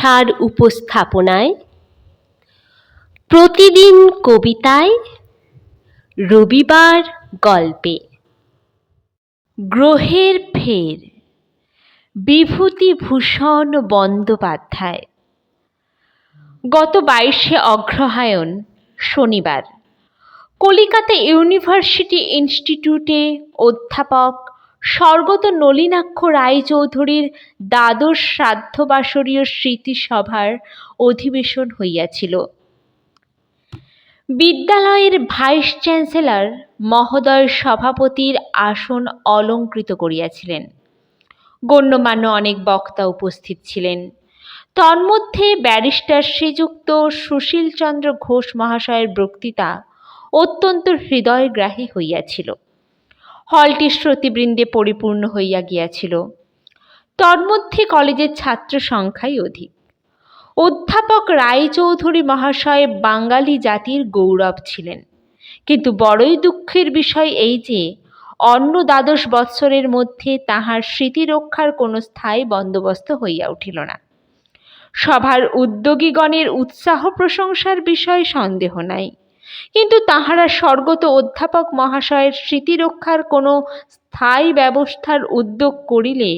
ভাষার উপস্থাপনায়, প্রতিদিন কবিতায়, রবিবার গল্পে। গ্রহের ফের, বিভূতিভূষণ বন্দ্যোপাধ্যায়। গত 22শে অগ্রহায়ণ শনিবার কলিকাতা ইউনিভার্সিটি ইনস্টিটিউটে অধ্যাপক স্বর্গত নলিনাক্ষ রায়চৌধুরীর দ্বাদশ শ্রাদ্ধবাসরীয় স্মৃতিসভার অধিবেশন হইয়াছিল। বিদ্যালয়ের ভাইস চ্যান্সেলর মহোদয় সভাপতির আসন অলঙ্কৃত করিয়াছিলেন। গণ্যমান্য অনেক বক্তা উপস্থিত ছিলেন। তন্মধ্যে ব্যারিস্টার শ্রীযুক্ত সুশীলচন্দ্র ঘোষ মহাশয়ের বক্তৃতা অত্যন্ত হৃদয়গ্রাহী হইয়াছিল। হলটি শ্রোতৃবৃন্দে পরিপূর্ণ হইয়া গিয়াছিল। তন্মধ্যে কলেজের ছাত্র সংখ্যাই অধিক। অধ্যাপক রায়চৌধুরী মহাশয় বাঙালি জাতির গৌরব ছিলেন, কিন্তু বড়ই দুঃখের বিষয় এই যে অন্য দ্বাদশ বৎসরের মধ্যে তাহার স্মৃতি রক্ষার কোনো স্থায়ী বন্দোবস্ত হইয়া উঠিল না। সভার উদ্যোগীগণের উৎসাহ প্রশংসার বিষয় সন্দেহ নাই, কিন্তু তাহারা স্বর্গত অধ্যাপক মহাশয়ের স্মৃতি রক্ষার কোনো স্থায়ী ব্যবস্থার উদ্যোগ করিলে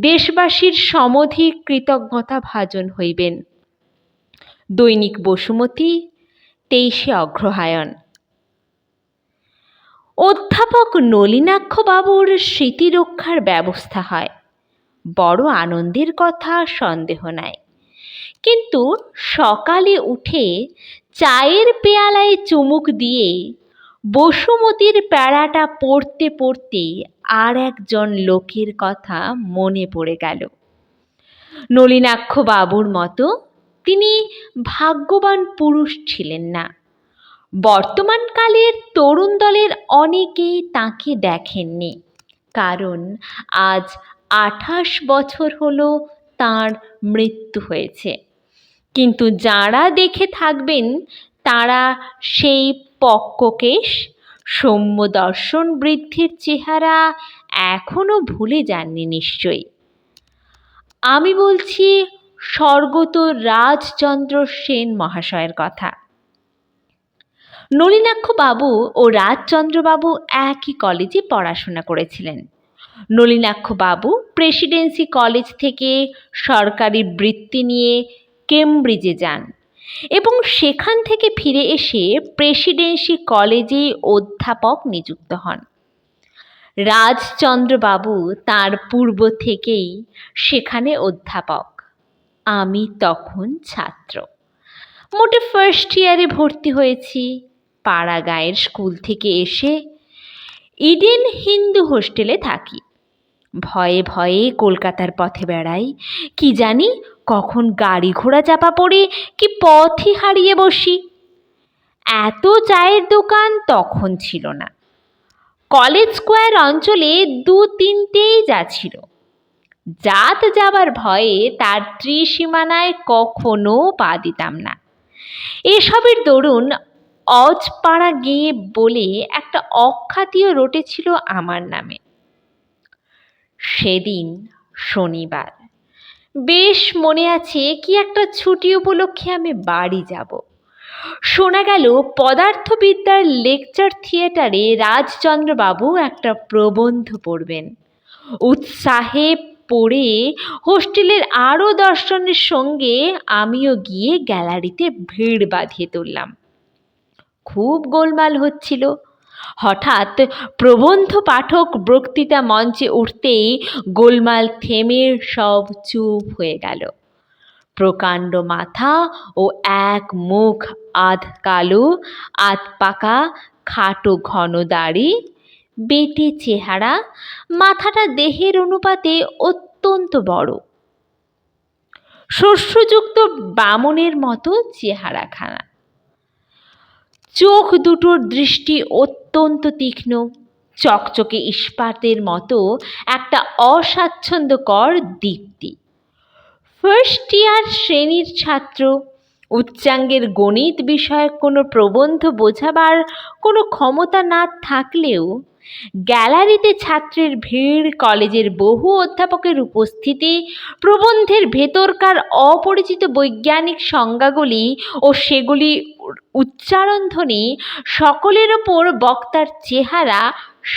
দেশবাসীর সমধিক কৃতজ্ঞতা ভাজন হইবেন। দৈনিক বসুমতী, 23শে অগ্রহায়ণ। অধ্যাপক নলিনাক্ষ বাবুর স্মৃতি রক্ষার ব্যবস্থা হয়, বড় আনন্দের কথা সন্দেহ নাই। কিন্তু সকালে উঠে চায়ের পেয়ালায় চুমুক দিয়ে বসুমতীর প্যারাটা পড়তে পড়তে আর একজন লোকের কথা মনে পড়ে গেল। নলিনাক্ষ বাবুর মতো তিনি ভাগ্যবান পুরুষ ছিলেন না। বর্তমানকালের তরুণ দলের অনেকেই তাকে দেখেননি, কারণ আজ 28 বছর হলো তাঁর মৃত্যু হয়েছে। কিন্তু যাঁরা দেখে থাকবেন তাঁরা সেই পক্ককেশ, সৌম্য দর্শন বৃদ্ধির চেহারা এখনো ভুলে যাননি নিশ্চয়ই। আমি বলছি স্বর্গত রাজচন্দ্র সেন মহাশয়ের কথা। নলিনাক্ষ বাবু ও রাজচন্দ্র বাবু একই কলেজে পড়াশোনা করেছিলেন। নলিনাক্ষ বাবু প্রেসিডেন্সি কলেজ থেকে সরকারি বৃত্তি নিয়ে কেমব্রিজে যান এবং সেখান থেকে ফিরে এসে প্রেসিডেন্সি কলেজে অধ্যাপক নিযুক্ত হন। রাজচন্দ্র বাবু তাঁর পূর্ব থেকেই সেখানে অধ্যাপক। আমি তখন ছাত্র, মোটে ফার্স্ট ইয়ারে ভর্তি হয়েছি। পাড়া গাঁয়ের স্কুল থেকে এসে ইডেন হিন্দু হোস্টেলে থাকি। ভয়ে ভয়ে কলকাতার পথে বেড়াই, কি জানি কখন গাড়ি ঘোড়া চাপা পড়ে কি পথই হারিয়ে বসি। এত চায়ের দোকান তখন ছিল না। কলেজ স্কোয়ার অঞ্চলে 2-3টেই যা ছিল। জাত যাবার ভয়ে তার ত্রিসীমানায় কখনো পা দিতাম না। এসবের দরুন অজপাড়া গেয়ে বলে একটা অখ্যাতীয় রটেছিল আমার নামে। সেদিন শনিবার, বেশ মনে আছে, কি একটা ছুটি উপলক্ষে আমি বাড়ি যাব। শোনা গেল পদার্থবিদ্যার লেকচার থিয়েটারে রাজচন্দ্রবাবু একটা প্রবন্ধ পড়বেন। উৎসাহে পড়ে হোস্টেলের আরও 10 জনের সঙ্গে আমিও গিয়ে গ্যালারিতে ভিড় বাঁধিয়ে তুললাম। খুব গোলমাল হচ্ছিল। হঠাৎ প্রবন্ধ পাঠক বক্তৃতা মঞ্চে উঠতেই গোলমাল থেমে সব চুপ হয়ে গেল। প্রকাণ্ড মাথা ও এক মুখ, আধ কালো আধ পাকা, খাটো ঘন দাড়ি, বেটে চেহারা, মাথাটা দেহের অনুপাতে অত্যন্ত বড়, শস্যযুক্ত বামনের মতো চেহারাখানা। চোখ দুটোর দৃষ্টি অত্যন্ত তীক্ষ্ণ, চকচকে ইস্পাতের মতো একটা অস্বাচ্ছন্দ্যকর দীপ্তি। ফার্স্ট ইয়ার শ্রেণীর ছাত্র, উচ্চাঙ্গের গণিত বিষয়ক কোনো প্রবন্ধ বোঝাবার কোনো ক্ষমতা না থাকলেও গ্যালারিতে ছাত্রের ভিড়, কলেজের বহু অধ্যাপকের উপস্থিতি, প্রবন্ধের ভেতরকার অপরিচিত বৈজ্ঞানিক সংজ্ঞাগুলি ও সেগুলি উচ্চারণধ্বনি, সকলের ওপর বক্তার চেহারা,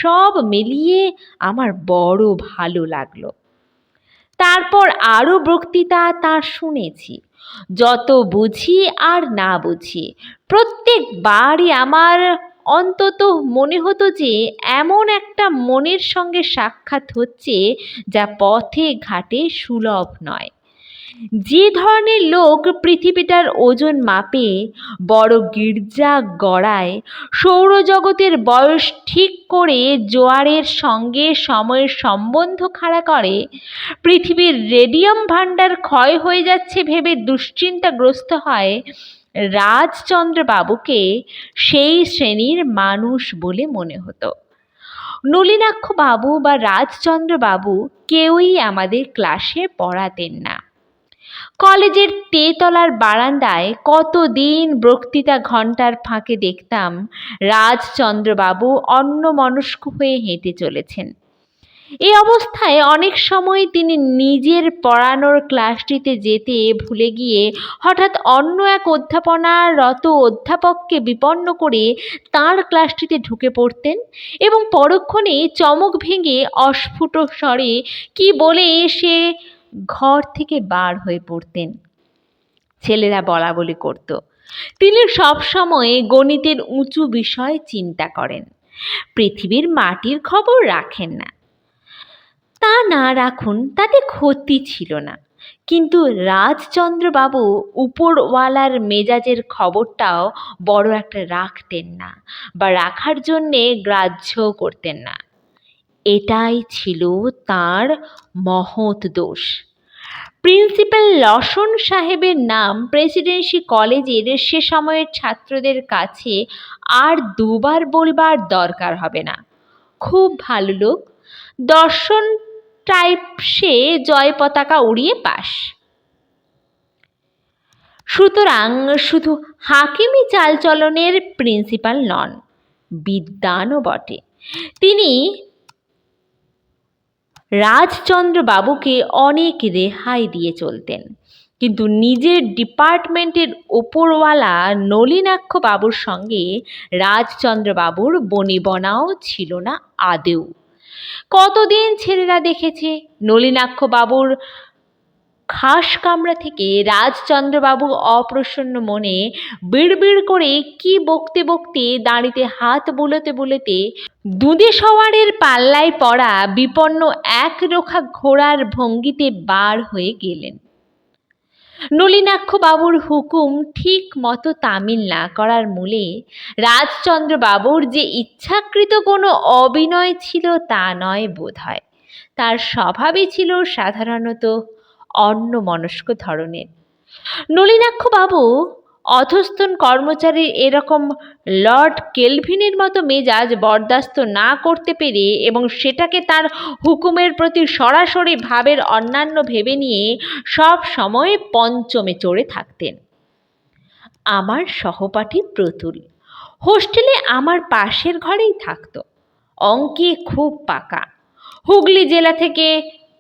সব মিলিয়ে আমার বড় ভালো লাগলো। তারপর আরও বক্তৃতা তাঁর শুনেছি। যত বুঝি আর না বুঝি, প্রত্যেকবারই আমার অন্তত মনে হতো যে এমন একটা মনের সঙ্গে সাক্ষাৎ হচ্ছে যা পথে ঘাটে সুলভ নয়। যে ধরনের লোক পৃথিবীটার ওজন মাপে, বড় গির্জা গড়ায়, সৌরজগতের বয়স ঠিক করে জোয়ারের সঙ্গে সময়ের সম্বন্ধ খাড়া করে, পৃথিবীর রেডিয়াম ভাণ্ডার ক্ষয় হয়ে যাচ্ছে ভেবে দুশ্চিন্তাগ্রস্ত হয়, রাজচন্দ্রবাবুকে সেই শ্রেণীর মানুষ বলে মনে হতো। নলিনাক্ষবাবু বা রাজচন্দ্রবাবু কেউই আমাদের ক্লাসে পড়াতেন না। কলেজের তেতলার বারান্দায় কতদিন বক্তৃতা ঘণ্টার ফাঁকে দেখতাম রাজচন্দ্রবাবু অন্যমনস্ক হয়ে হেঁটে চলেছেন। এই অবস্থায় অনেক সময় তিনি নিজের পড়ানোর ক্লাসটিতে যেতে ভুলে গিয়ে হঠাৎ অন্য এক অধ্যাপনারত অধ্যাপককে বিপন্ন করে তাঁর ক্লাসটিতে ঢুকে পড়তেন এবং পরক্ষণে চমক ভেঙে অস্ফুট স্বরে কি বলে সে ঘর থেকে বার হয়ে পড়তেন। ছেলেরা বলা বলি করত, তিনি সবসময় গণিতের উঁচু বিষয় চিন্তা করেন, পৃথিবীর মাটির খবর রাখেন না। তা না রাখুন, তাতে ক্ষতি ছিল না, কিন্তু রাজচন্দ্রবাবু উপরওয়ালার মেজাজের খবরটাও বড় একটা রাখতেন না বা রাখার জন্যে গ্রাহ্যও করতেন না। এটাই ছিল তাঁর মহৎ দোষ। প্রিন্সিপাল লসন সাহেবের নাম প্রেসিডেন্সি কলেজের সে সময়ের ছাত্রদের কাছে আর দুবার বলবার দরকার হবে না। খুব ভালো লোক, দর্শন টাইপসে জয় পতাকা উড়িয়ে পাস। সুতরাং শুধু হাকিমি চালচলনের প্রিন্সিপাল নন, বিদ্বানও বটে। তিনি রাজচন্দ্রবাবুকে অনেক রেহাই দিয়ে চলতেন, কিন্তু নিজের ডিপার্টমেন্টের ওপরওয়ালা নলিনাক্ষবাবুর সঙ্গে রাজচন্দ্রবাবুর বনিবনাও ছিল না আদেও। কতদিন ছেলেরা দেখেছে নলিনাক্ষবাবুর খাস কামরা থেকে রাজচন্দ্রবাবু অপ্রসন্ন মনে বিড়বিড় করে কি বকতে বকতে, দাঁড়িতে হাত বুলোতে বুলোতে দুধে সওয়ারের পাল্লায় পড়া বিপন্ন একরোখা ঘোড়ার ভঙ্গিতে বার হয়ে গেলেন। নলিনাক্ষবাবুর হুকুম ঠিক মতো তামিল না করার মূলে রাজচন্দ্রবাবুর যে ইচ্ছাকৃত কোনো অবিনয় ছিল তা নয় বোধ হয়। তার স্বভাবই ছিল সাধারণত অন্যমনস্ক ধরনের। নলিনাক্ষবাবু অধস্তন কর্মচারীর এরকম লর্ড কেলভিনের মতো মেজাজ বরদাস্ত না করতে পেরে এবং সেটাকে তার হুকুমের প্রতি সরাসরি ভাবের অন্যান্য ভেবে নিয়ে সব সময় পঞ্চমে চড়ে থাকতেন। আমার সহপাঠী প্রতুল হোস্টেলে আমার পাশের ঘরেই থাকতো। অঙ্কে খুব পাকা, হুগলি জেলা থেকে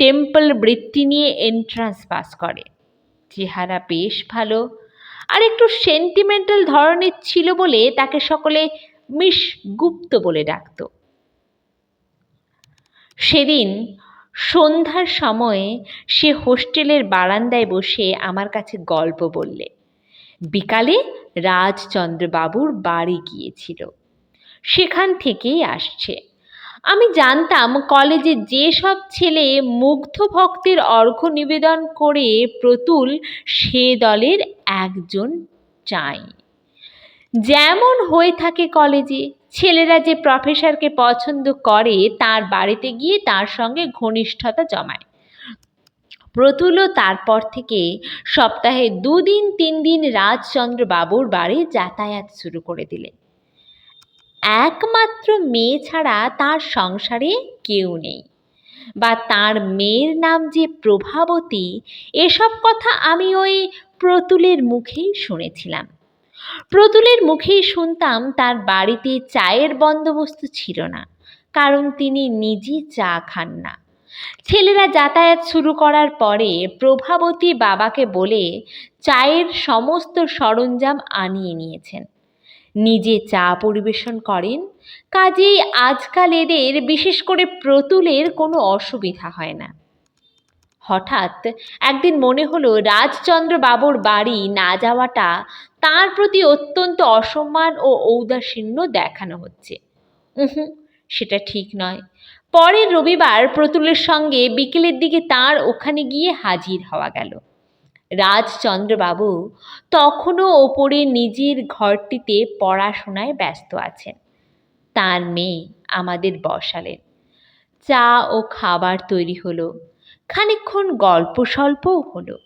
টেম্পল বৃত্তি নিয়ে এন্ট্রান্স পাস করে। চেহারা বেশ ভালো, আর একটু সেন্টিমেন্টাল ধরনের ছিল বলে তাকে সকলে মিস গুপ্ত বলে ডাকত। সেদিন সন্ধ্যার সময়ে সে হোস্টেলের বারান্দায় বসে আমার কাছে গল্প বললে। বিকালে রাজচন্দ্রবাবুর বাড়ি গিয়েছিল, সেখান থেকেই আসছে। আমি জানতাম কলেজে যেসব ছেলে মুগ্ধ ভক্তের অর্ঘ্য নিবেদন করে প্রতুল সে দলের একজন চাই। যেমন হয়ে থাকে কলেজে, ছেলেরা যে প্রফেসরকে পছন্দ করে তার বাড়িতে গিয়ে তার সঙ্গে ঘনিষ্ঠতা জমায়। প্রতুলও তারপর থেকে সপ্তাহে 2 দিন 3 দিন রাজচন্দ্রবাবুর বাড়ি যাতায়াত শুরু করে দিলেন। একমাত্র মেয়ে ছাড়া তার সংসারে কেউ নেই, বা তার মেয়ের নাম যে প্রভাবতী, এসব কথা আমি ওই প্রতুলের মুখেই শুনেছিলাম। প্রতুলের মুখেই শুনতাম তার বাড়িতে চায়ের বন্দোবস্ত ছিল না, কারণ তিনি নিজে চা খান না। ছেলেরা যাতায়াত শুরু করার পরে প্রভাবতী বাবাকে বলে চায়ের সমস্ত সরঞ্জাম আনিয়ে নিয়েছেন। নিজে চা পরিবেশন করেন, কাজেই আজকাল এদের, বিশেষ করে প্রতুলের, কোনো অসুবিধা হয় না। হঠাৎ একদিন মনে হলো রাজচন্দ্র বাবুর বাড়ি না যাওয়াটা তার প্রতি অত্যন্ত অসম্মান ও ঔদাসীন্য দেখানো হচ্ছে। সেটা ঠিক নয়। পরের রবিবার প্রতুলের সঙ্গে বিকেলের দিকে তার ওখানে গিয়ে হাজির হওয়া গেল। রাজচন্দ্রবাবু তখনও ওপরে নিজের ঘরটিতে পড়াশোনায় ব্যস্ত আছেন। তার মেয়ে আমাদের বসালেন। চা ও খাবার তৈরি হলো, খানিকক্ষণ গল্প স্বল্পও হলো।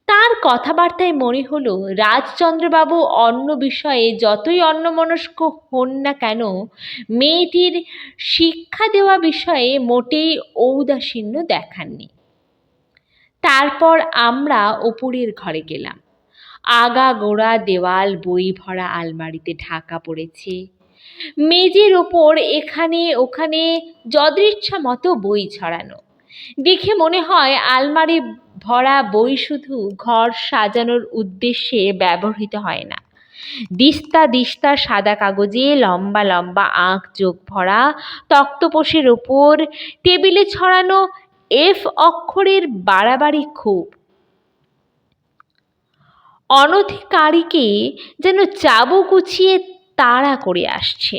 তার কথাবার্তায় মনে হলো রাজচন্দ্রবাবু অন্য বিষয়ে যতই অন্যমনস্ক হন না কেন, মেয়েটির শিক্ষা দেওয়া বিষয়ে মোটেই ঔদাসীন্য দেখাননি। তারপর আমরা ওপরের ঘরে গেলাম। আগাগোড়া দেওয়াল বই ভরা আলমারিতে ঢাকা পড়েছে। মেঝের ওপর এখানে ওখানে যদৃচ্ছা মতো বই ছড়ানো। দেখে মনে হয় আলমারি ভরা বই শুধু ঘর সাজানোর উদ্দেশ্যে ব্যবহৃত হয় না। দিস্তা দিস্তা সাদা কাগজে লম্বা লম্বা আঁক যোগ ভরা তক্তপোশের ওপর টেবিলে ছড়ানো এফ অক্ষরের বাড়াবাড়ি খুব। অনধিকারীকে যেন চাবুক উঁচিয়ে তাড়া করে আসছে।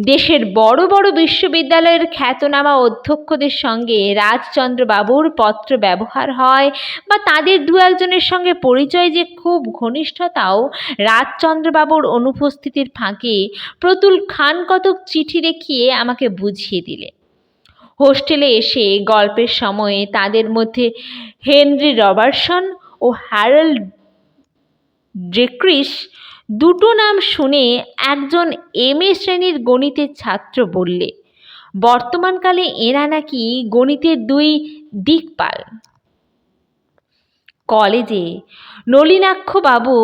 দেশের বড় বড় বিশ্ববিদ্যালয়ের খ্যাতনামা অধ্যক্ষদের সঙ্গে রাজচন্দ্রবাবুর পত্র ব্যবহার হয়, বা তাদের দু একজনের সঙ্গে পরিচয় যে খুব ঘনিষ্ঠতাও রাজচন্দ্রবাবুর অনুপস্থিতির ফাঁকে প্রতুল খান কতক চিঠি দেখিয়ে আমাকে বুঝিয়ে দিলে। হোস্টেলে এসে গল্পের সময়ে তাদের মধ্যে হেনরি রবার্টসন ও হ্যারল্ড ডেক্রিস দুটো নাম শুনে একজন MA শ্রেণীর গণিতের ছাত্র বললে, বর্তমানকালে এরা নাকি গণিতের দুই দিকপাল। কলেজে নলিনাক্ষবাবু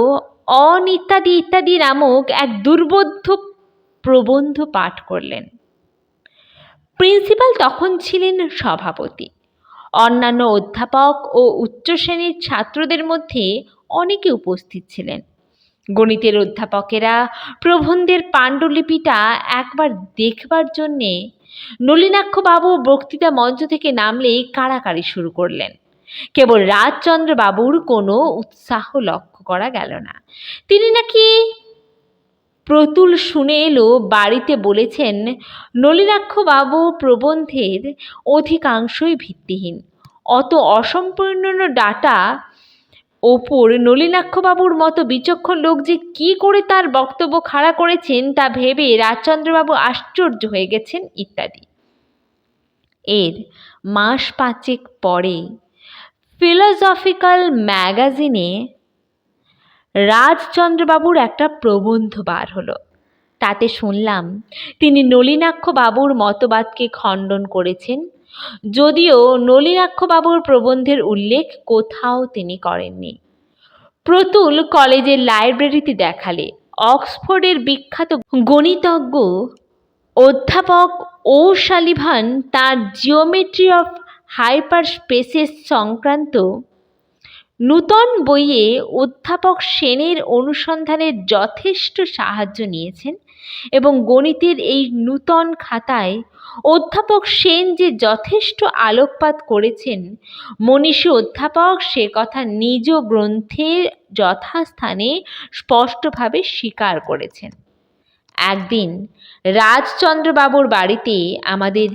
অন ইত্যাদি ইত্যাদি নামক এক দুর্বোধ্য প্রবন্ধ পাঠ করলেন। প্রিন্সিপাল তখন ছিলেন সভাপতি। অন্যান্য অধ্যাপক ও উচ্চ শ্রেণীর ছাত্রদের মধ্যে অনেকে উপস্থিত ছিলেন। গণিতের অধ্যাপকেরা প্রবন্ধের পাণ্ডুলিপিটা একবার দেখবার জন্যে নলিনাক্ষবাবু বক্তৃতা মঞ্চ থেকে নামলেই কাড়াকাড়ি শুরু করলেন। কেবল রাজচন্দ্রবাবুর কোনো উৎসাহ লক্ষ্য করা গেল না। তিনি নাকি প্রতুল শুনে এলো বাড়িতে বলেছেন নলিনাক্ষবাবু প্রবন্ধের অধিকাংশই ভিত্তিহীন। অত অসম্পূর্ণ ডাটা ওপর নলিনাক্ষবাবুর মতো বিচক্ষণ লোক যে কি করে তার বক্তব্য খাড়া করেছেন তা ভেবে রাজচন্দ্রবাবু আশ্চর্য হয়ে গেছেন ইত্যাদি। এর মাস পাঁচেক পরে ফিলসফিক্যাল ম্যাগাজিনে রাজচন্দ্রবাবুর একটা প্রবন্ধ বার হলো। তাতে শুনলাম তিনি নলিনাক্ষবাবুর মতবাদকে খণ্ডন করেছেন, যদিও নলিনাক্ষবাবুর প্রবন্ধের উল্লেখ কোথাও তিনি করেননি। প্রতুল কলেজের লাইব্রেরিতে দেখালে অক্সফোর্ডের বিখ্যাত গণিতজ্ঞ অধ্যাপক ও'সালিভান তার জিওমেট্রি অফ হাইপার স্পেসেস সংক্রান্ত নূতন বইয়ে অধ্যাপক সেনের অনুসন্ধানের যথেষ্ট সাহায্য নিয়েছেন, এবং গণিতের এই নূতন খাতায় অধ্যাপক সেন যে যথেষ্ট আলোকপাত করেছেন, মনীষী অধ্যাপক সে কথা নিজ গ্রন্থে যথাস্থানে স্পষ্টভাবে স্বীকার করেছেন। একদিন রাজচন্দ্রবাবুর বাড়িতে আমাদের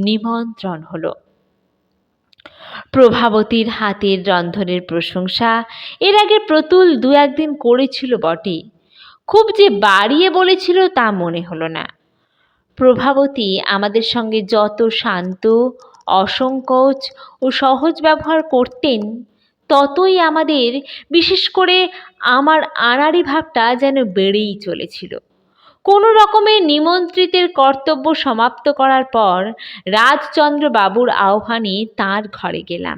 নিমন্ত্রণ হলো। প্রভাবতীর হাতের রন্ধনের প্রশংসা এর আগে প্রতুল দু একদিন করেছিল বটে, খুব যে বাড়িয়ে বলেছিল তা মনে হলো না। প্রভাবতী আমাদের সঙ্গে যত শান্ত, অসংকোচ ও সহজ ব্যবহার করতেন, ততই আমাদের, বিশেষ করে আমার আনাড়ি ভাবটা যেন বেড়েই চলেছিল। কোনো রকমে নিমন্ত্রিতের কর্তব্য সমাপ্ত করার পর রাজচন্দ্রবাবুর আহ্বানে তাঁর ঘরে গেলাম।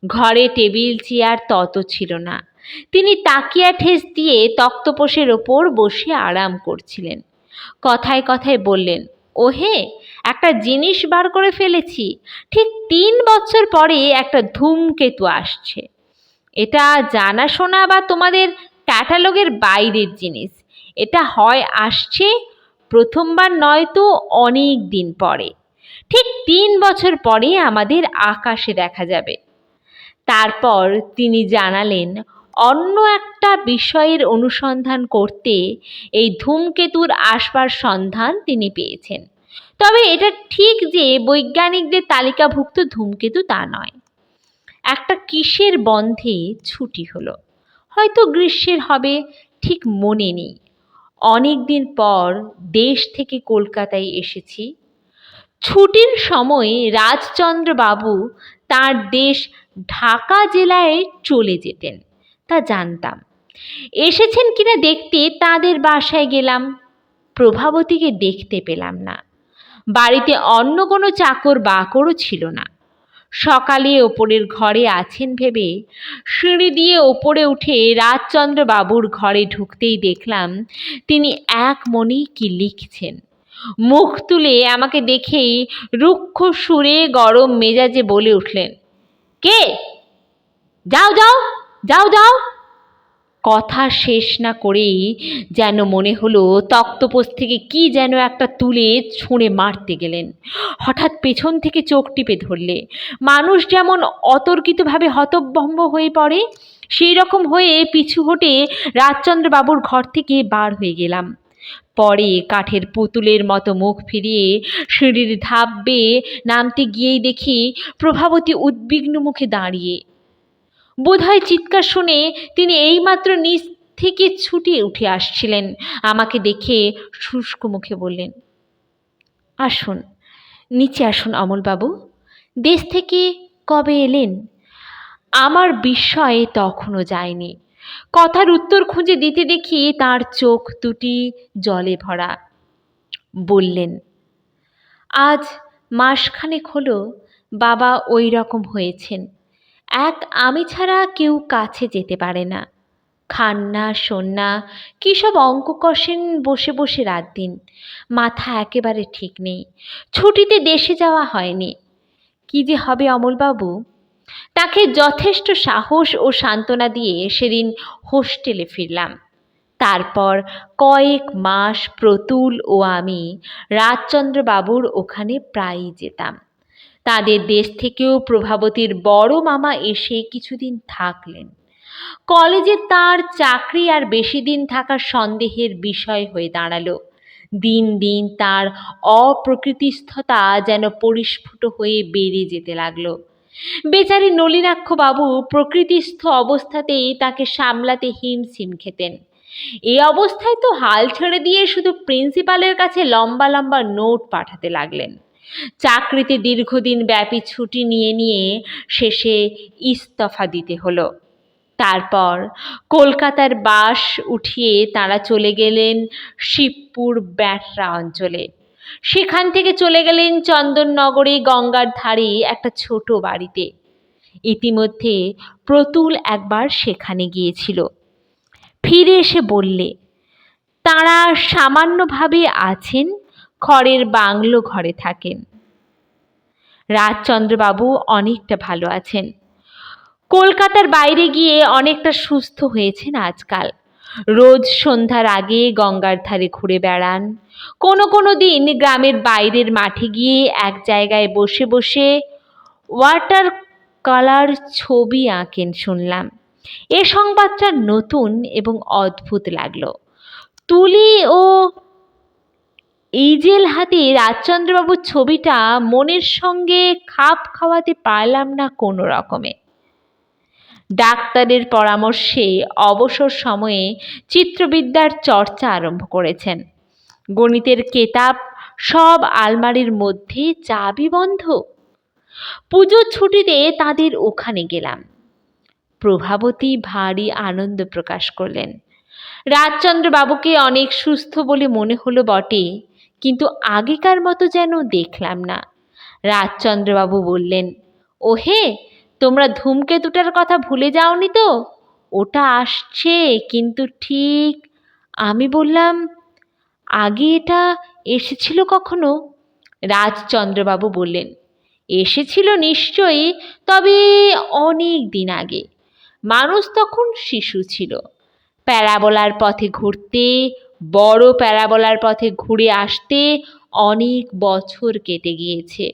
ঘরে টেবিল চেয়ার তত ছিল না। তিনি তাকিয়া ঠেস দিয়ে তক্তপোশের ওপর বসে আরাম করছিলেন। কথায় কথায় বললেন, ওহে একটা জিনিস বার করে ফেলেছি। ঠিক 3 বছর পরে একটা ধূমকেতু আসছে। এটা জানাশোনা বা তোমাদের ক্যাটালগের বাইরের জিনিস। এটা হয় আসছে প্রথমবার, নয়তো অনেক দিন পরে। ঠিক 3 বছর পরে আমাদের আকাশে দেখা যাবে। তারপর তিনি জানালেন, অন্য একটা বিষয়ের অনুসন্ধান করতে এই ধূমকেতুর আসবার সন্ধান তিনি পেয়েছেন। তবে এটা ঠিক যে বৈজ্ঞানিকদের তালিকাভুক্ত ধূমকেতু তা নয়। একটা কিসের বন্ধে ছুটি হলো, হয়তো গ্রীষ্মের হবে, ঠিক মনে নেই। অনেক দিন পর দেশ থেকে কলকাতায় এসেছি। ছুটির সময় রাজচন্দ্র বাবু তার দেশ ঢাকা জেলায় চলে যেতেন, তা জানতাম। এসেছেন কিনা দেখতে তাদের বাসায় গেলাম। প্রভাবতীকে দেখতে পেলাম না। বাড়িতে অন্য কোনো চাকর বাকরও ছিল না। সকালে ওপরের ঘরে আছেন ভেবে সিঁড়ি দিয়ে ওপরে উঠে রাজচন্দ্র বাবুর ঘরে ঢুকতেই দেখলাম তিনি এক মনে কি লিখছেন। মুখ তুলে আমাকে দেখেই রুক্ষ সুরে গরম মেজাজে বলে উঠলেন, কে? যাও যাও যাও যাও। কথা শেষ না করেই যেন মনে হলো তক্তপোষ থেকে কি যেন একটা তুলে ছুঁড়ে মারতে গেলেন। হঠাৎ পেছন থেকে চোখ টিপে ধরলে মানুষ যেমন অতর্কিতভাবে হতভম্ব হয়ে পড়ে, সেই রকম হয়ে পিছু হটে রাজচন্দ্র বাবুর ঘর থেকে বার হয়ে গেলাম। পরে কাঠের পুতুলের মতো মুখ ফিরিয়ে সিঁড়ির ধাপ বেয়ে নামতে গিয়েই দেখি প্রভাবতী উদ্বিগ্ন মুখে দাঁড়িয়ে। বোধহয় চিৎকার শুনে তিনি এইমাত্র নিচ থেকে ছুটে উঠে আসছিলেন। আমাকে দেখে শুষ্ক মুখে বললেন, আসুন, নিচে আসুন অমলবাবু। দেশ থেকে কবে এলেন? আমার বিস্ময়ে তখনও যায়নি। কথার উত্তর খুঁজে দিতে দেখি তার চোখ দুটি জলে ভরা। বললেন, আজ মাসখানেক হলো বাবা ওই রকম হয়েছেন। এক আমি ছাড়া কেউ কাছে যেতে পারে না। খান না, শোন না, কী সব অঙ্ক কষেন বসে বসে রাত দিন। মাথা একেবারে ঠিক নেই। ছুটিতে দেশে যাওয়া হয়নি। কি যে হবে অমলবাবু! তাকে যথেষ্ট সাহস ও সান্ত্বনা দিয়ে সেদিন হোস্টেলে ফিরলাম। তারপর কয়েক মাস প্রতুল ও আমি রাজচন্দ্র বাবুর ওখানে প্রায়ই যেতাম। তাদের দেশ থেকেও প্রভাবতীর বড় মামা এসে কিছুদিন থাকলেন। কলেজে তার চাকরি আর বেশি দিন থাকার সন্দেহের বিষয় হয়ে দাঁড়ালো। দিন দিন তার অপ্রকৃতিস্থতা যেন পরিস্ফুট হয়ে বেড়ে যেতে লাগলো। বেচারি নলিনাক্ষ বাবু প্রকৃতিস্থ অবস্থাতেই তাকে সামলাতে হিমশিম খেতেন। এই অবস্থায় তো হাল ছেড়ে দিয়ে শুধু প্রিন্সিপালের কাছে লম্বা লম্বা নোট পাঠাতে লাগলেন। চাকরিতে দীর্ঘদিন ব্যাপী ছুটি নিয়ে নিয়ে শেষে ইস্তফা দিতে হলো। তারপর কলকাতার বাস উঠিয়ে তাঁরা চলে গেলেন শিবপুর ব্যাটরা অঞ্চলে। সেখান থেকে চলে গেলেন চন্দননগরে গঙ্গার ধারে একটা ছোট বাড়িতে। ইতিমধ্যে প্রতুল একবার সেখানে গিয়েছিল। ফিরে এসে বললে, তাঁরা সামান্যভাবে আছেন, খড়ের বাংলো ঘরে থাকেন। রাজচন্দ্রবাবু অনেকটা ভালো আছেন। কলকাতার বাইরে গিয়ে অনেকটা সুস্থ হয়েছেন আজকাল। রোজ সন্ধ্যার আগে গঙ্গার ধারে ঘুরে বেড়ান। কোনো কোনো দিন গ্রামের বাইরের মাঠে গিয়ে এক জায়গায় বসে বসে ওয়াটার কালার ছবি আঁকেন শুনলাম। এ সংবাদটা নতুন এবং অদ্ভুত লাগলো। তুলি ও ইজেল হাতে রাজচন্দ্রবাবুর ছবিটা মনের সঙ্গে খাপ খাওয়াতে পারলাম না কোনো রকমে। ডাক্তারের পরামর্শে অবসর সময়ে চিত্রবিদ্যার চর্চা আরম্ভ করেছেন। গণিতের কেতাব সব আলমারির মধ্যে চাবি বন্ধ। পুজোর ছুটিতে তাদের ওখানে গেলাম। প্রভাবতী ভারী আনন্দ প্রকাশ করলেন। রাজচন্দ্রবাবুকে অনেক সুস্থ বলে মনে হলো বটে, কিন্তু আগেকার মতো যেন দেখলাম না। রাজচন্দ্রবাবু বললেন, ওহে, তোমরা ধূমকেতুটার কথা ভুলে যাওনি তো? ওটা আসছে কিন্তু ঠিক। আমি বললাম, আগে এটা এসেছিল কখনো? রাজচন্দ্রবাবু বললেন, এসেছিল নিশ্চয়ই, তবে অনেক দিন আগে। মানুষ তখন শিশু ছিল। প্যারাবোলার পথে ঘুরতে, বড় প্যারাবোলার পথে ঘুরে আসতে অনেক বছর কেটে গিয়েছে।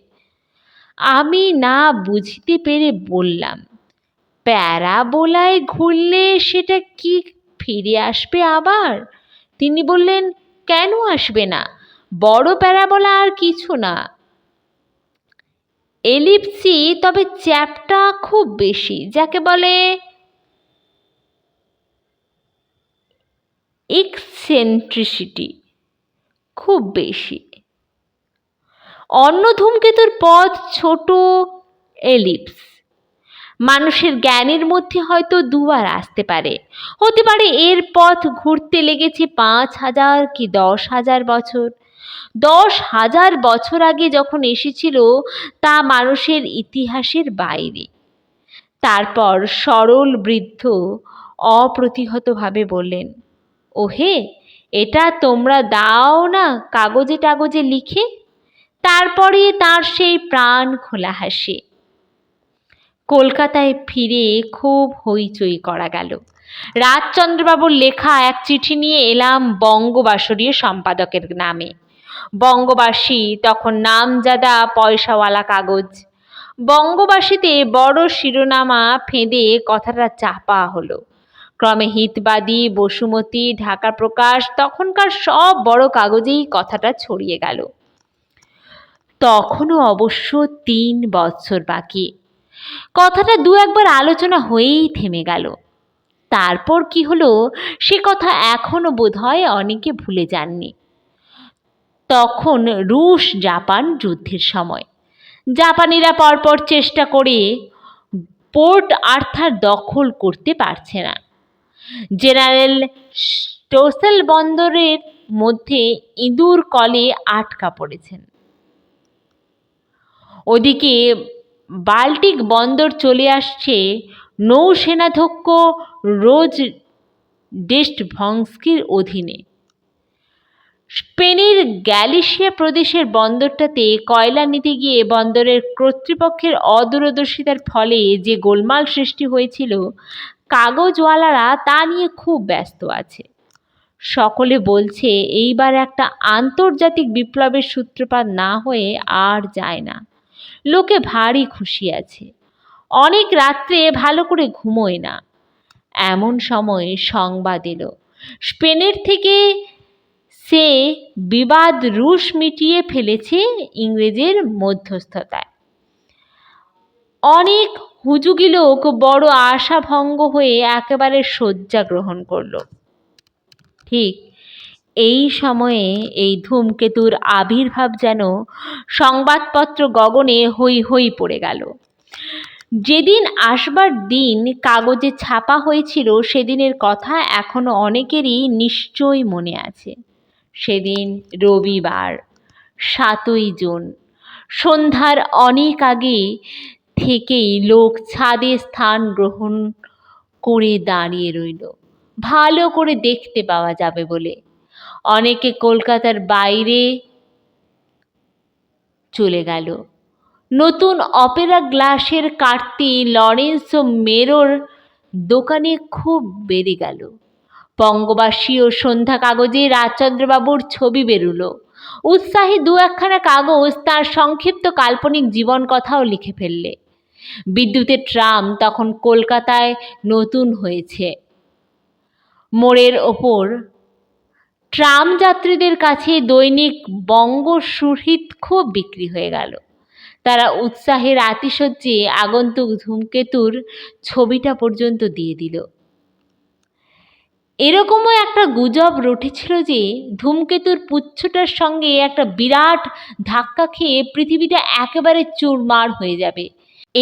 আমি না বুঝতে পেরে বললাম, প্যারাবোলায় ঘুরলে সেটা কি ফিরে আসবে আবার? তিনি বললেন, কেন আসবে না? বড় প্যারাবোলা আর কিছু না, এলিপ্সই, তবে চ্যাপটা খুব বেশি, যাকে বলে এক্সেন্ট্রিসিটি খুব বেশি। অন্য ধূমকেতুর পথ ছোট, এলিপ্স। মানুষের জ্ঞানের মধ্যে হয়তো দুবার আসতে পারে, হতে পারে এর পথ ঘুরতে লেগেছে 5,000 কি 10,000 বছর। 10,000 বছর আগে যখন এসেছিল তা মানুষের ইতিহাসের বাইরে। তারপর সরল বৃদ্ধ অপ্রতিহতভাবে বললেন, ওহে, এটা তোমরা দাও না কাগজে টাগজে লিখে। তারপরে তার সেই প্রাণ খোলা হাসি। কলকাতায় ফিরে খুব হইচই করা গেল। রাজচন্দ্রবাবুর লেখা এক চিঠি নিয়ে এলাম বঙ্গবাসরীয় সম্পাদকের নামে। বঙ্গবাসী তখন নামজাদা পয়সাওয়ালা কাগজ। বঙ্গবাসীতে বড় শিরোনামা ফেঁদে কথাটা চাপা হলো। ক্রমে হিতবাদী, বসুমতী, ঢাকা প্রকাশ, তখনকার সব বড় কাগজেই কথাটা ছড়িয়ে গেল। তখনও অবশ্য 3 বছর বাকি। কথাটা দু একবার আলোচনা হয়েই থেমে গেল। তারপর কি হলো সে কথা এখনো বোধহয় অনেকে ভুলে যাননি। তখন রুশ জাপান যুদ্ধের সময়। জাপানিরা পরপর চেষ্টা করে পোর্ট আর্থার দখল করতে পারছে না। জেনারেল স্টোসেল বন্দরের মধ্যে ইঁদুর কলে আটকা পড়েছেন। ওদিকে বাল্টিক বন্দর চলে আসছে নৌসেনাধ্যক্ষ রোজডেস্টভস্কির অধীনে। স্পেনের গ্যালিসিয়া প্রদেশের বন্দরটাতে কয়লা নিতে গিয়ে বন্দরের কর্তৃপক্ষের অদূরদর্শিতার ফলে যে গোলমাল সৃষ্টি হয়েছিল, কাগজওয়ালারা তা নিয়ে খুব ব্যস্ত আছে। সকলে বলছে এইবার একটা আন্তর্জাতিক বিপ্লবের সূত্রপাত না হয়ে আর যায় না। লোকে ভারী খুশি আছে, অনেক রাত্রে ভালো করে ঘুমোয় না। এমন সময় সংবাদ এলো, স্পেনের থেকে সে বিবাদ রুশ মিটিয়ে ফেলেছে ইংরেজের মধ্যস্থতায়। অনেক হুজুগি লোক বড় আশাভঙ্গ হয়ে একেবারে শয্যা গ্রহণ করল। ঠিক এই সময়ে এই ধূমকেতুর আবির্ভাব যেন সংবাদপত্র গগনে হৈ হৈ পড়ে গেল। যেদিন আসবার দিন কাগজে ছাপা হয়েছিল সেদিনের কথা এখনো অনেকেরই নিশ্চয়ই মনে আছে। সেদিন রবিবার, 7ই জুন। সন্ধ্যার অনেক আগে থেকেই লোক ছাদে স্থান গ্রহণ করে দাঁড়িয়ে রইল, ভালো করে দেখতে পাওয়া যাবে বলে। অনেকে কলকাতার বাইরে চলে গেল। নতুন অপেরা গ্লাসের কার্তি লরেন্সো মেরোর দোকানে খুব বেড়ে গেল। বঙ্গবাসী ও সন্ধ্যা কাগজে রাজচন্দ্রবাবুর ছবি বেরুলো। উৎসাহী দু একখানা কাগজ তার সংক্ষিপ্ত কাল্পনিক জীবন কথাও লিখে ফেললে। বিদ্যুতের ট্রাম তখন কলকাতায় নতুন হয়েছে। মোড়ের ওপর ট্রাম যাত্রীদের কাছে দৈনিক বঙ্গ সুহৃদ খুব বিক্রি হয়ে গেল। তারা উৎসাহের আতিশয্যে আগন্তুক ধূমকেতুর ছবিটা পর্যন্ত দিয়ে দিল। এরকমও একটা গুজব রটেছিল যে ধূমকেতুর পুচ্ছটার সঙ্গে একটা বিরাট ধাক্কা খেয়ে পৃথিবীটা একেবারে চুরমার হয়ে যাবে।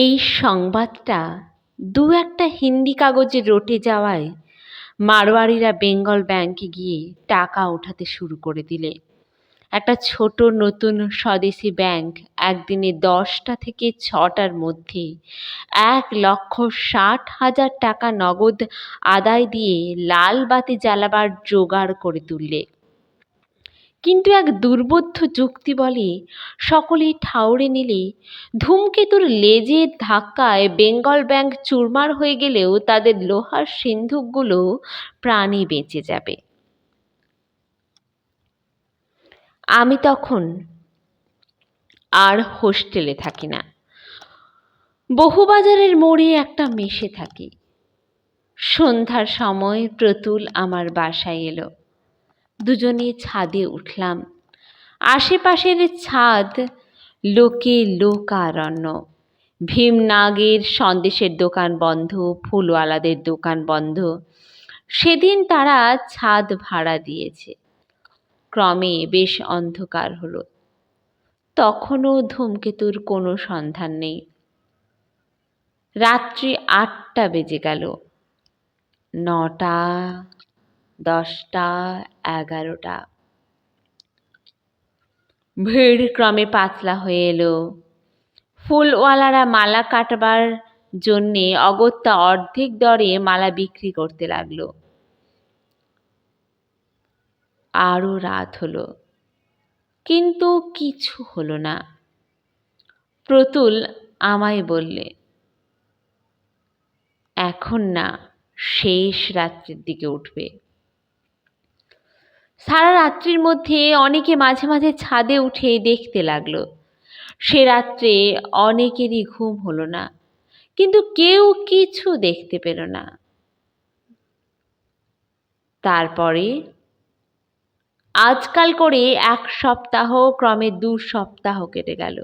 এই সংবাদটা দু একটা হিন্দি কাগজে রটে যাওয়ায় মারোয়ারিরা বেঙ্গল ব্যাংকে গিয়ে টাকা ওঠাতে শুরু করে দিলে। একটা ছোট নতুন স্বদেশি ব্যাংক একদিনে 10টা থেকে 6টার মধ্যে 1,60,000 টাকা নগদ আদায় দিয়ে লাল বাতি জ্বালাবার জোগাড় করে তুললে। কিন্তু এক দুর্বোধ্য যুক্তি বলে সকলেই ঠাউরে নিলে ধূমকেতুর লেজের ধাক্কায় বেঙ্গল ব্যাঙ চুরমার হয়ে গেলেও তাদের লোহার সিন্ধুকগুলো প্রাণে বেঁচে যাবে। আমি তখন আর হোস্টেলে থাকি না, বহুবাজারের মোড়ে একটা মেসে থাকি। সন্ধ্যার সময় প্রতুল আমার বাসায় এলো। দুজনে ছাদে উঠলাম। আশেপাশের ছাদ লোকে লোকারণ্য। ভীমনাগের সন্দেশের দোকান বন্ধ, ফুলওয়ালাদের দোকান বন্ধ। সেদিন তারা ছাদ ভাড়া দিয়েছে। ক্রমে বেশ অন্ধকার হলো। তখনও ধূমকেতুর কোনো সন্ধান নেই। রাত্রি ৮টা বেজে গেল। ৯টা, 10টা, 11টা। ভিড় ক্রমে পাতলা হয়ে এলো। ফুলওয়ালারা মালা কাটবার জন্যে অগত্যা অর্ধেক দরে মালা বিক্রি করতে লাগলো। আরো রাত হলো, কিন্তু কিছু হলো না। প্রতুল আমায় বললে, এখন না, শেষ রাত্রির দিকে উঠবে। সারা রাত্রির মধ্যে অনেকে মাঝে মাঝে ছাদে উঠে দেখতে লাগলো। সে রাত্রে অনেকেরই ঘুম হলো না, কিন্তু কেউ কিছু দেখতে পেল না। তারপরে আজকাল করে 1 সপ্তাহ, ক্রমে 2 সপ্তাহ কেটে গেল।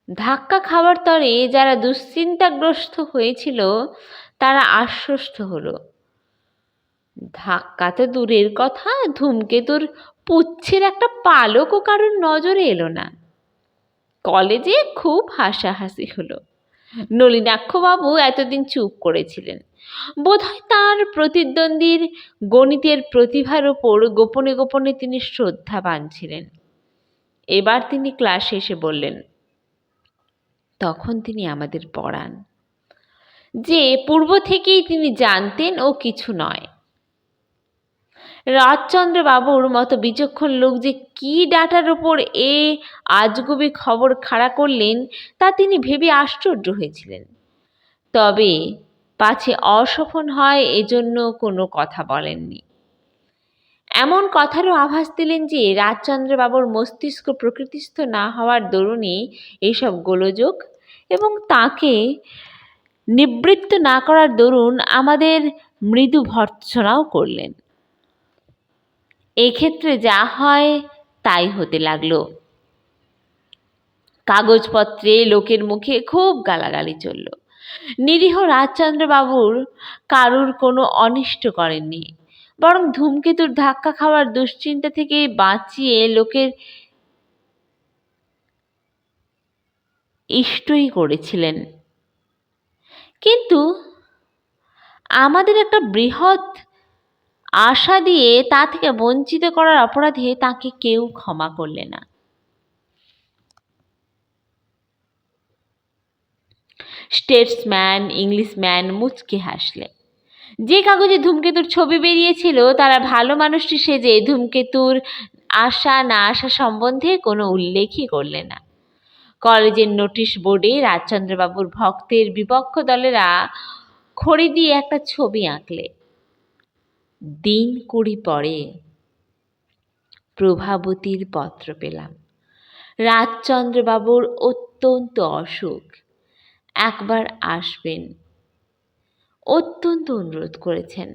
ধাক্কা খাওয়ার তরে যারা দুশ্চিন্তাগ্রস্ত হয়েছিল তারা আশ্বস্ত হলো। ধাক্কা তো দূরের কথা, ধূমকেতুর পুচ্ছের একটা পালকও কারোর নজরে এলো না। কলেজে খুব হাসাহাসি হলো। নলিনাক্ষবাবু এতদিন চুপ করেছিলেন। বোধহয় তাঁর প্রতিদ্বন্দ্বীর গণিতের প্রতিভার ওপর গোপনে গোপনে তিনি শ্রদ্ধাবান ছিলেন। এবার তিনি ক্লাসে এসে বললেন, তখন তিনি আমাদের পড়ান, যে পূর্ব থেকেই তিনি জানতেন ও কিছু নয়। রাজচন্দ্র বাবুর মতো বিচক্ষণ লোক যে কি ডাটার ওপর এ আজগুবি খবর খাড়া করলেন তা তিনি ভেবে আশ্চর্য হয়েছিলেন। তবে পাছে অসফল হয় এজন্য কোনো কথা বলেননি। এমন কথারও আভাস দিলেন যে রাজচন্দ্র বাবুর মস্তিষ্ক প্রকৃতিস্থ না হওয়ার দরুনই এইসব গোলযোগ, এবং তাকে নিবৃত্ত না করার দরুন আমাদের মৃদু ভর্ৎসনাও করলেন। এক্ষেত্রে যা হয় তাই হতে লাগলো। কাগজপত্রে লোকের মুখে খুব গালাগালি চলল। নিরীহ রাজচন্দ্র বাবুর কারুর কোনো অনিষ্ট করেননি, বরং ধূমকেতুর ধাক্কা খাওয়ার দুশ্চিন্তা থেকে বাঁচিয়ে লোকের ইষ্টই করেছিলেন। কিন্তু আমাদের একটা বৃহৎ আশা দিয়ে তা থেকে বঞ্চিত করার অপরাধে তাকে কেউ ক্ষমা করলে না। স্টেটসম্যান, ইংলিশম্যান মুচকে হাসলে। যে কাগজে ধূমকেতুর ছবি বেরিয়েছিল তারা ভালো মানুষটি সেজে ধূমকেতুর আসা না আসা সম্বন্ধে কোনো উল্লেখই করলে না। কলেজের নোটিশ বোর্ডে রাজচন্দ্রবাবুর ভক্তের বিপক্ষ দলেরা খড়ি দিয়ে একটা ছবি আঁকলে। দিন 20 পরে প্রভাবতীর পত্র পেলাম। রাজচন্দ্রবাবুর অত্যন্ত অসুখ, একবার আসবেন অত্যন্ত অনুরোধ করেছেন।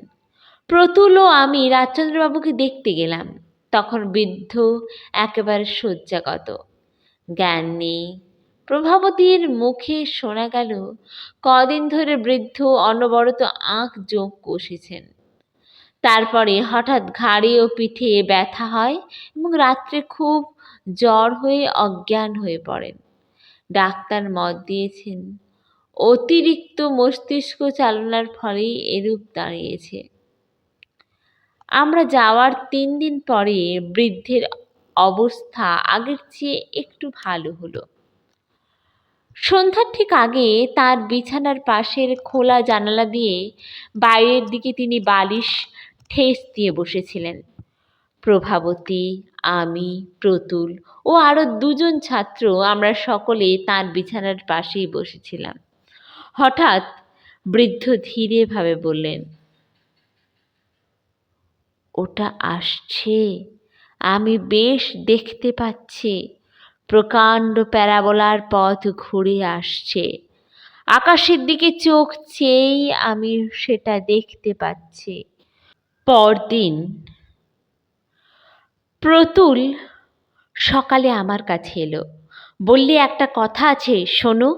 প্রতুল ও আমি রাজচন্দ্রবাবুকে দেখতে গেলাম। তখন বৃদ্ধ একেবারে শয্যাগত, জ্ঞান নেই। প্রভাবতীর মুখে শোনা গেল কদিন ধরে বৃদ্ধ অনবরত আঁক জোঁক কষেছেন। তারপরে হঠাৎ ঘাড়ে ও পিঠে ব্যথা হয় এবং রাত্রে খুব জ্বর হয়ে অজ্ঞান হয়ে পড়েন। ডাক্তার মত দিয়েছেন অতিরিক্ত মস্তিষ্ক চালনার ফলেই এরূপ দাঁড়িয়েছে। আমরা যাওয়ার 3 দিন পরে বৃদ্ধের অবস্থা আগের চেয়ে একটু ভালো হলো। সন্ধ্যার ঠিক আগে তার বিছানার পাশের খোলা জানালা দিয়ে বাইরের দিকে তিনি বালিশ ঠেস দিয়ে বসেছিলেন। প্রভাবতী, আমি, প্রতুল ও আরো দুজন ছাত্র আমরা সকলে তার বিছানার পাশেই বসেছিলাম। হঠাৎ বৃদ্ধ ধীরে ভাবে বললেন, ওটা আসছে, আমি বেশ দেখতে পাচ্ছি। প্রকাণ্ড প্যারাবোলার পথ ঘুরে আসছে। আকাশের দিকে চোখ চেয়েই আমি সেটা দেখতে পাচ্ছি। পরদিন প্রতুল সকালে আমার কাছে এলো। বললে, একটা কথা আছে, শোনো।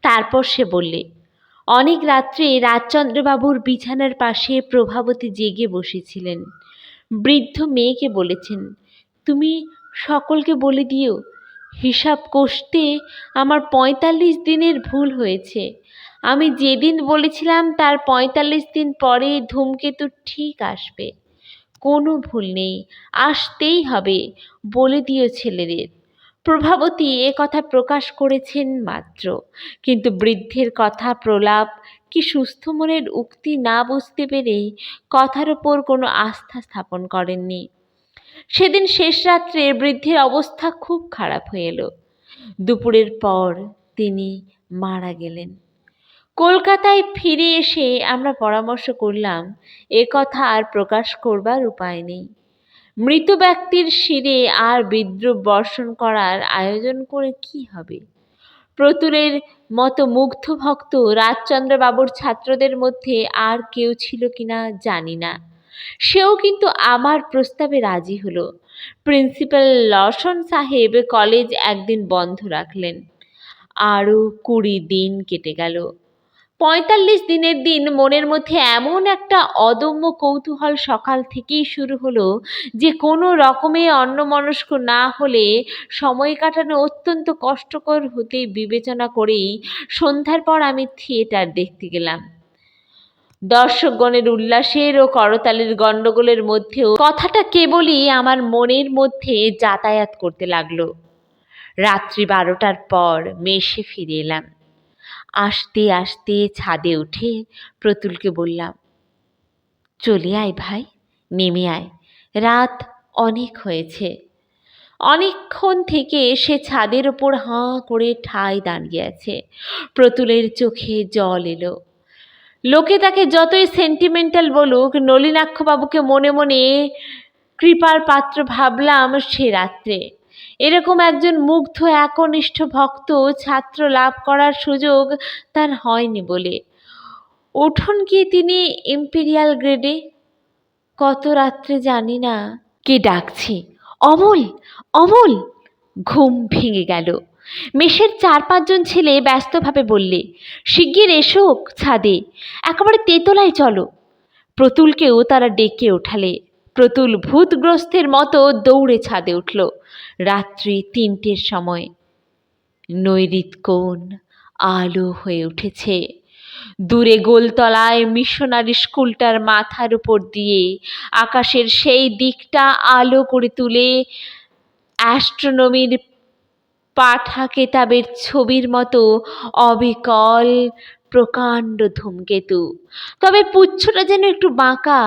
তারপর সে বললে, অনেক রাত্রে রাজচন্দ্রবাবুর বিছানার পাশে প্রভাবতী জেগে বসেছিলেন। বৃদ্ধ মেয়েকে বলেছেন, তুমি সকলকে বলে দিও, হিসাব কষতে আমার ৪৫ দিনের ভুল হয়েছে। আমি যেদিন বলেছিলাম তার ৪৫ দিন পরে ধূমকেতু ঠিক আসবে। কোনো ভুল নেই, আসতেই হবে, বলে দিও ছেলেদের। প্রভাবতী এ কথা প্রকাশ করেছেন মাত্র, কিন্তু বৃদ্ধের কথা প্রলাপ কি সুস্থ মনের উক্তি না বুঝতে পেরে কথার ওপর কোনো আস্থা স্থাপন করেননি। সেদিন শেষ রাত্রে বৃদ্ধের অবস্থা খুব খারাপ হয়ে এলো। দুপুরের পর তিনি মারা গেলেন। কলকাতায় ফিরে এসে আমরা পরামর্শ করলাম, এ কথা আর প্রকাশ করবার উপায় নেই। মৃত ব্যক্তির শিরে আর বিদ্রূপ বর্ষণ করার আয়োজন করে কি হবে? প্রতুলের মতো মুগ্ধ ভক্ত রাজচন্দ্রবাবুর ছাত্রদের মধ্যে আর কেউ ছিল কিনা জানি না। সেও কিন্তু আমার প্রস্তাবে রাজি হলো। প্রিন্সিপাল লসন সাহেব কলেজ একদিন বন্ধ রাখলেন। আরও ২০ দিন কেটে গেল। ৪৫ দিনের দিন মনের মধ্যে এমন একটা অদম্য কৌতূহল সকাল থেকেই শুরু হলো যে কোনো রকমে অন্যমনস্ক না হলে সময় কাটানো অত্যন্ত কষ্টকর হতে বিবেচনা করেই সন্ধ্যার পর আমি থিয়েটার দেখতে গেলাম। দর্শকগণের উল্লাসের ও করতালির গণ্ডগোলের মধ্যেও কথাটা কেবলই আমার মনের মধ্যে যাতায়াত করতে লাগলো। রাত্রি ১২টার পর মেসে ফিরে এলাম। আসতে আসতে ছাদে উঠে প্রতুলকে বললাম, চলে আয় ভাই, নেমে আয়, রাত অনেক হয়েছে। অনেকক্ষণ থেকে সে ছাদের ওপর হাঁ করে ঠায় দাঁড়িয়ে আছে। প্রতুলের চোখে জল এলো। লোকে তাকে যতই সেন্টিমেন্টাল বলুক, নলিনাক্ষবাবুকে মনে মনে কৃপার পাত্র ভাবলাম সে রাত্রে। এরকম একজন মুগ্ধ একনিষ্ঠ ভক্ত ছাত্র লাভ করার সুযোগ তার হয়নি বলে। উঠোন গিয়ে তিনি ইম্পেরিয়াল গ্রেডে। কত রাত্রে জানি না। কে ডাকছে, অমল, অমল! ঘুম ভেঙে গেল। মেসের ৪-৫ জন ছেলে ব্যস্তভাবে বললে, শিগগির এসো ছাদে, একেবারে তেতলায় চলো। প্রতুলকেও তারা ডেকে ওঠালে। প্রতুল ভূতগ্রস্তের মতো দৌড়ে ছাদে উঠল। রাত্রি ৩টের সময়। নৈরিত কোণ আলো হয়ে উঠেছে। দূরে গোলতলায় মিশনারি স্কুলটার মাথার উপর দিয়ে আকাশের সেই দিকটা আলো করে তুলে অ্যাস্ট্রোনমির পাঠা কেতাবের ছবির মতো অবিকল প্রকাণ্ড ধূমকেতু। তবে পুচ্ছটা যেন একটু বাঁকা,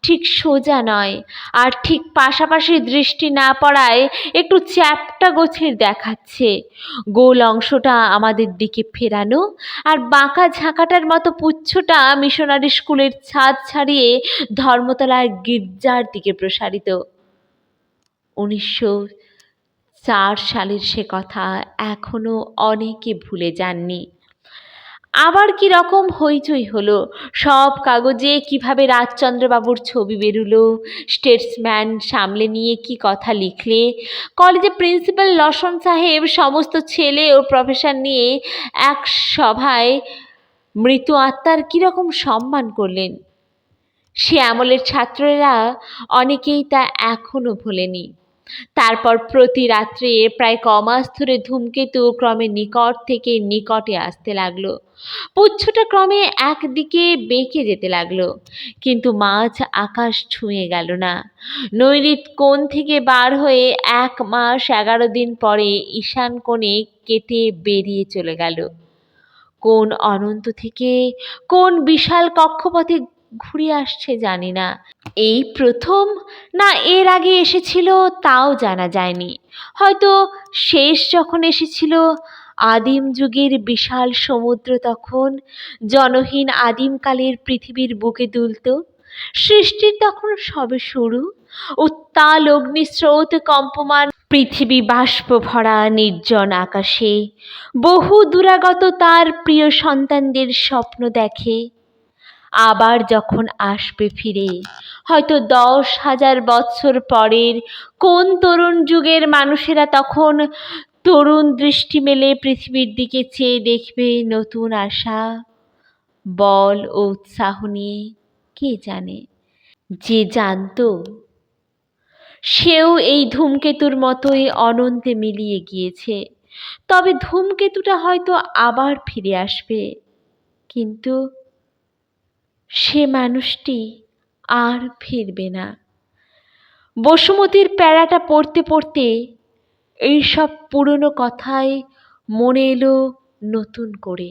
ঠিক সোজা নয়, আর ঠিক পাশাপাশি দৃষ্টি না পড়ায় একটু চ্যাপ্টা গোছের দেখাচ্ছে। গোল অংশটা আমাদের দিকে ফেরানো, আর বাঁকা ঝাঁকাটার মতো পুচ্ছটা মিশনারি স্কুলের ছাদ ছাড়িয়ে ধর্মতলার গির্জার দিকে প্রসারিত। ১৯০৪ সালের সে কথা এখনো অনেকে ভুলে যাননি। আবার কি রকম হইচই হলো। সব কাগজে কিভাবে রাজচন্দ্রবাবুর ছবি বেরুলো, স্টেটসম্যান সামলে নিয়ে কি কথা লিখলে, কলেজে প্রিন্সিপাল লসন সাহেব সমস্ত ছেলে ও প্রফেসর নিয়ে এক সভায় মৃত আত্মার কীরকম সম্মান করলেন। সে আমলের ছাত্ররা অনেকেই তা এখনো ভোলেনি। তারপর প্রতি রাত্রে প্রায় কমাস ধরে ধূমকেতু ক্রমে নিকট থেকে নিকটে আসতে লাগলো। পুচ্ছটা ক্রমে একদিকে বেঁকে যেতে লাগলো, কিন্তু মাঝ আকাশ ছুঁয়ে গেল না। নৈরিত কোণ থেকে বার হয়ে ১ মাস ১১ দিন পরে ঈশান কোণে কেটে বেরিয়ে চলে গেল। কোন অনন্ত থেকে, কোন বিশাল কক্ষপথে ঘুরে আসছে জানি না। এই প্রথম না এর আগে এসেছিল তাও জানা যায়নি। হয়তো শেষ যখন এসেছিল আদিম যুগের বিশাল সমুদ্র তখন জনহীন আদিমকালের পৃথিবীর বুকে দুলত। সৃষ্টির তখন সবে শুরু। উত্তাল অগ্নিস্রোত কম্পমান পৃথিবী বাষ্প ভরা নির্জন আকাশে বহু দূরাগত তার প্রিয় সন্তানদের স্বপ্ন দেখে। আবার যখন আসবে ফিরে হয়তো 10,000 বৎসর পরের কোন তরুণ যুগের মানুষেরা তখন তরুণ দৃষ্টি মেলে পৃথিবীর দিকে চেয়ে দেখবে নতুন আশা, বল ও উৎসাহ নিয়ে। কে জানে? যে জানতো সেও এই ধূমকেতুর মতোই অনন্তে মিলিয়ে গিয়েছে। তবে ধূমকেতুটা হয়তো আবার ফিরে আসবে, কিন্তু সে মানুষটি আর ফিরবে না। বসুমতীর প্যারাটা পড়তে পড়তে এইসব পুরনো কথাই মনে এলো নতুন করে।